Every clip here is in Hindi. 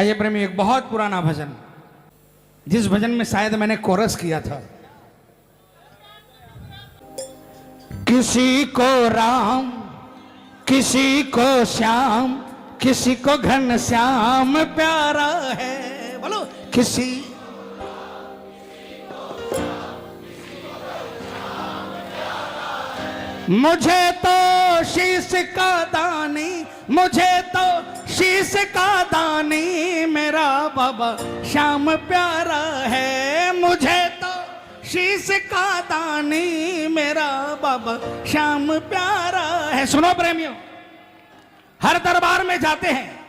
आइए प्रेमी, एक बहुत पुराना भजन, जिस भजन में शायद मैंने कोरस किया था। किसी को राम, किसी को श्याम, किसी को घन श्याम प्यारा है। बोलो किसी मुझे तो शीश का दानी, मुझे तो शीश का दानी मेरा बाबा श्याम प्यारा है। मुझे तो शीश का दानी मेरा बाबा श्याम प्यारा है। सुनो प्रेमियों, हर दरबार में जाते हैं,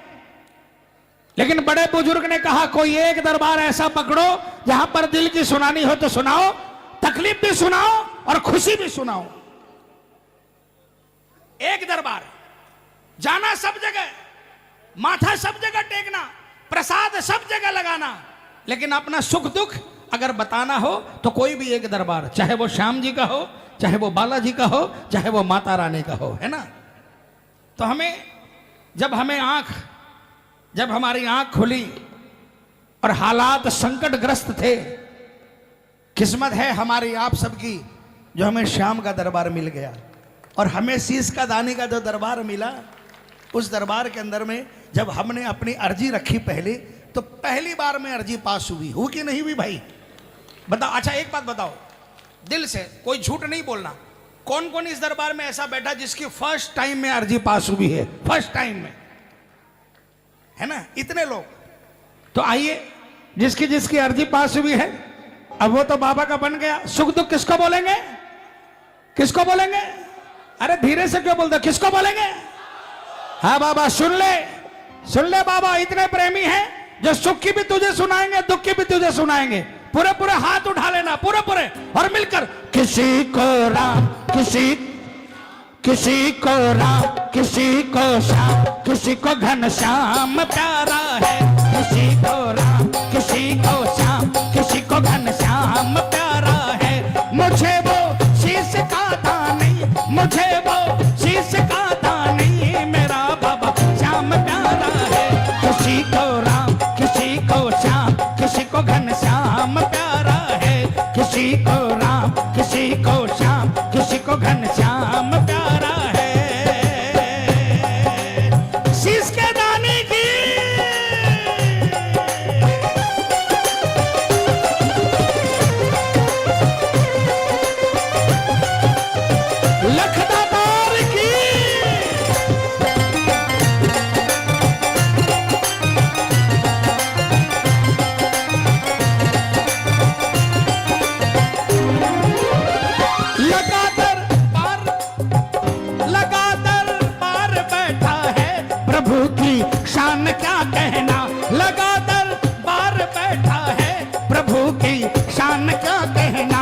लेकिन बड़े बुजुर्ग ने कहा कोई एक दरबार ऐसा पकड़ो जहां पर दिल की सुनानी हो तो सुनाओ, तकलीफ भी सुनाओ और खुशी भी सुनाओ। एक दरबार जाना, सब जगह माथा सब जगह टेकना, प्रसाद सब जगह लगाना, लेकिन अपना सुख दुख अगर बताना हो तो कोई भी एक दरबार, चाहे वो श्याम जी का हो, चाहे वो बालाजी का हो, चाहे वो माता रानी का हो, है ना। तो जब हमारी आंख खुली और हालात संकटग्रस्त थे, किस्मत है हमारी आप सबकी जो हमें श्याम का दरबार मिल गया। और हमें शीश का दानी का जो दरबार मिला, उस दरबार के अंदर में जब हमने अपनी अर्जी रखी पहले, तो पहली बार में अर्जी पास हुई कि नहीं हुई भाई? बताओ। अच्छा एक बात बताओ, दिल से, कोई झूठ नहीं बोलना, कौन कौन इस दरबार में ऐसा बैठा जिसकी फर्स्ट टाइम में अर्जी पास हुई है? फर्स्ट टाइम में, है ना, इतने लोग। तो आइए, जिसकी जिसकी अर्जी पास हुई है, अब वो तो बाबा का बन गया। सुख दुख किसको बोलेंगे? किसको बोलेंगे? अरे धीरे से क्यों बोलते, किसको बोलेंगे? हाँ बाबा, सुन ले बाबा, इतने प्रेमी हैं जो सुख की भी तुझे सुनाएंगे, दुख की भी तुझे सुनाएंगे। पूरे पूरे हाथ उठा लेना, पूरे पूरे, और मिलकर किसी को राम, किसी को राम, किसी को श्याम, किसी को घन श्याम प्यारा है। किसी को राम, किसी को श्याम, किसी को घन श्याम प्यारा है। मुझे वो शीश का दानी, मुझे वो शीश का दानी मेरा बाबा श्याम प्यारा है। किसी को राम, किसी को श्याम, किसी को घन श्याम प्यारा है। किसी को राम, किसी को श्याम, किसी को घन श्याम प्यारा है। शीश के दानी की लखदातार की लगातार बैठा है प्रभु की शान क्या कहना। लगातार बार बैठा है प्रभु की शान क्या कहना।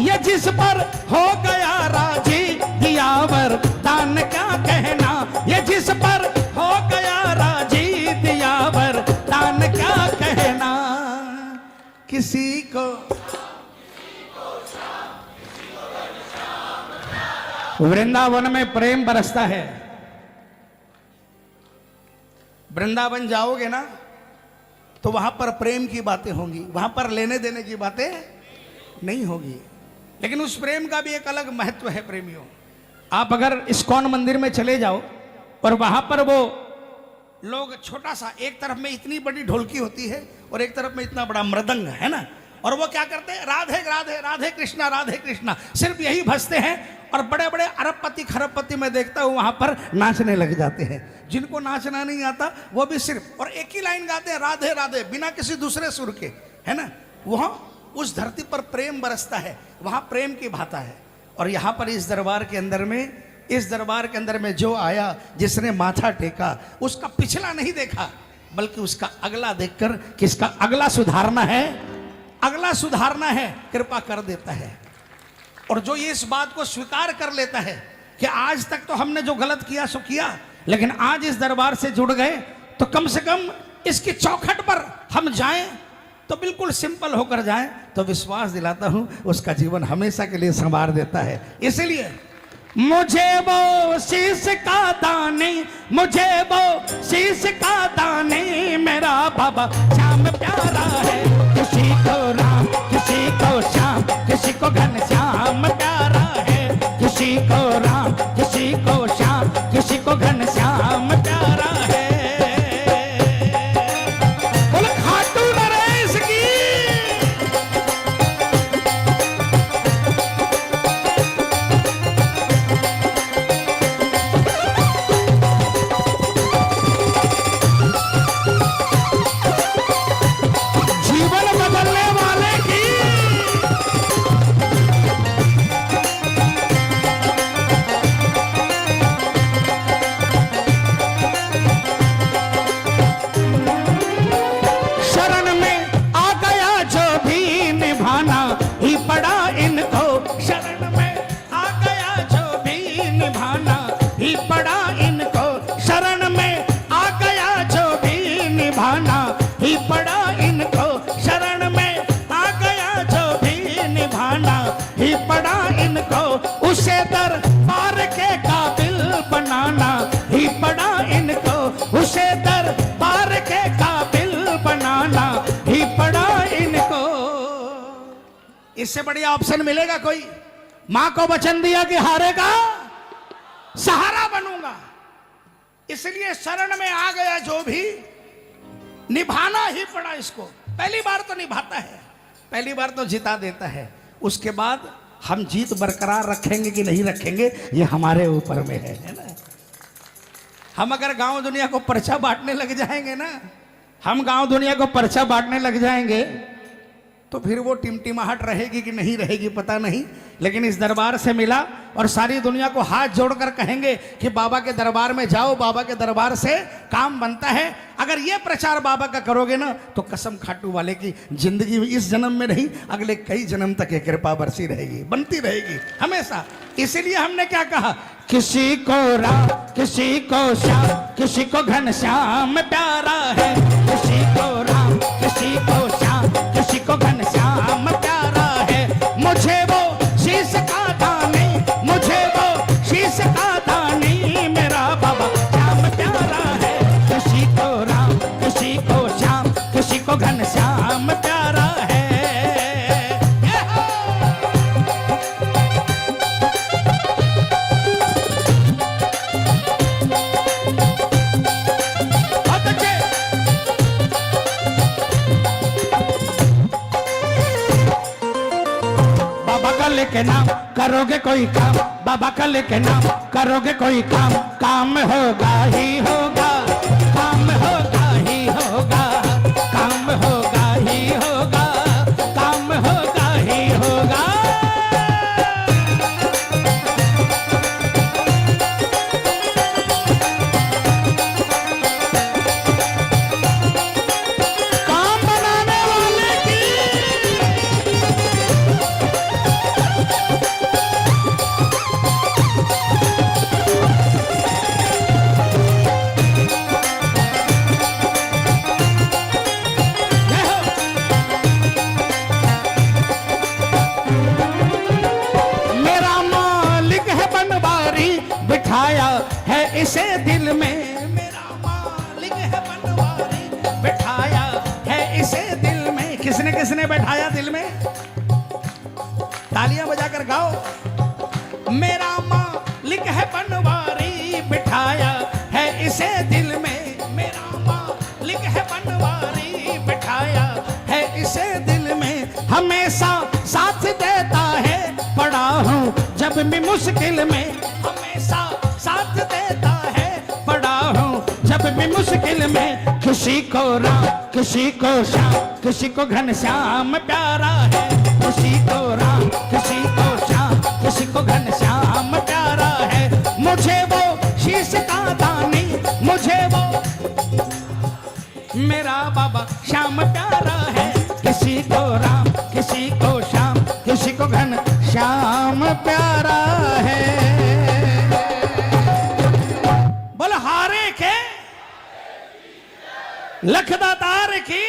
ये जिस पर हो गया राजी दिया वरदान क्या कहना। ये जिस पर हो गया राजी दिया वरदान क्या कहना। किसी को वृंदावन में प्रेम बरसता है। वृंदावन जाओगे ना तो वहां पर प्रेम की बातें होंगी, वहां पर लेने देने की बातें नहीं होगी, लेकिन उस प्रेम का भी एक अलग महत्व है प्रेमियों। आप अगर इस्कॉन मंदिर में चले जाओ और वहां पर वो लोग, छोटा सा, एक तरफ में इतनी बड़ी ढोलकी होती है और एक तरफ में इतना बड़ा मृदंग, है ना, और वो क्या करते हैं, राधे राधे राधे कृष्णा, सिर्फ यही भजते हैं। और बड़े बड़े अरबपति खरबपति मैं देखता हूँ वहां पर नाचने लग जाते हैं। जिनको नाचना नहीं आता वो भी सिर्फ और एक ही लाइन गाते हैं, राधे राधे, बिना किसी दूसरे सुर के, है ना। वहां उस धरती पर प्रेम बरसता है, वहां प्रेम की भाता है। और यहाँ पर इस दरबार के अंदर में जो आया, जिसने माथा टेका, उसका पिछला नहीं देखा, बल्कि उसका अगला देखकर किसका अगला सुधारना है, कृपा कर देता है। और जो ये इस बात को स्वीकार कर लेता है कि आज तक तो हमने जो गलत किया सो किया, लेकिन आज इस दरबार से जुड़ गए तो कम से कम इसकी चौखट पर हम जाएं तो बिल्कुल सिंपल होकर जाएं, तो विश्वास दिलाता हूं उसका जीवन हमेशा के लिए संवार देता है। इसीलिए मुझे वो शीश का दानी, मुझे वो शीश का दानी बाबा श्याम प्यारा है। किसी को राम किसी को श्याम किसी को घनश्याम प्यारा है। किसी को राम किसी को श्याम किसी को घनश्याम प्यारा है। बोल खाटू नरेश की। जीवन बदलने वाले की। शरण में आ गया जो भी निभाना ही पड़ा इनको। शरण में आ गया जो भी निभाना ही पड़ा इनको। शरण में आ गया जो भी निभाना ही पड़ा इनको। शरण में आ गया जो भी निभाना ही पड़ा इनको। उसे दरबार के काबिल बनाना ही पड़ा इनको। उसे दरबार के काबिल बनाना ही पड़ा इनको। इससे बढ़िया ऑप्शन मिलेगा कोई? मां को वचन दिया कि हारेगा सहारा बनूंगा, इसलिए शरण में आ गया जो भी निभाना ही पड़ा इसको। पहली बार तो निभाता है, पहली बार तो जिता देता है, उसके बाद हम जीत बरकरार रखेंगे कि नहीं रखेंगे ये हमारे ऊपर में है ना। हम अगर गांव दुनिया को पर्चा बांटने लग जाएंगे ना, हम गांव दुनिया को पर्चा बांटने लग जाएंगे तो फिर वो टिमटिमाहट रहेगी कि नहीं रहेगी पता नहीं। लेकिन इस दरबार से मिला और सारी दुनिया को हाथ जोड़कर कहेंगे कि बाबा के दरबार में जाओ, बाबा के दरबार से काम बनता है। अगर ये प्रचार बाबा का करोगे ना तो कसम खाटू वाले की जिंदगी में इस जन्म में नहीं अगले कई जन्म तक ये कृपा बरसी रहेगी, बनती रहेगी हमेशा। इसीलिए हमने क्या कहा, किसी को राम किसी को श्याम किसी को घनश्याम प्यारा है। किसी को राम किसी को श्याम किसी को घनश्याम प्यारा है। मुझे वो शीश का दानी मुझे वो शीश का दानी मेरा बाबा श्याम प्यारा है। किसी को राम किसी को श्याम किसी को घनश्याम प्यारा है। के नाम करोगे कोई काम, बाबा का लेके नाम करोगे कोई काम, काम होगा ही होगा, काम होगा ही होगा, काम होगा ही होगा, काम होगा ही होगा। काम बनाने वाले की इसे दिल में, मेरा मालिक है बनवारी बैठाया है इसे दिल में। किसने किसने बैठाया दिल में? तालियां बजाकर गाओ। मेरा मालिक है बनवारी बैठाया है इसे दिल में। मेरा मालिक है बनवारी बैठाया है इसे दिल में। हमेशा साथ देता है पड़ा हूँ जब भी मुश्किल में। हमेशा साथ देता है पड़ा हूँ जब भी मुश्किल में। किसी को राम किसी को श्याम किसी को घनश्याम प्यारा है। किसी को राम किसी को श्याम किसी को घनश्याम प्यारा है। मुझे वो शीश का दानी मुझे वो मेरा बाबा श्याम प्यारा है। किसी को राम किसी को श्याम किसी को घनश्याम प्यारा है। बोल हारे के लखदातार की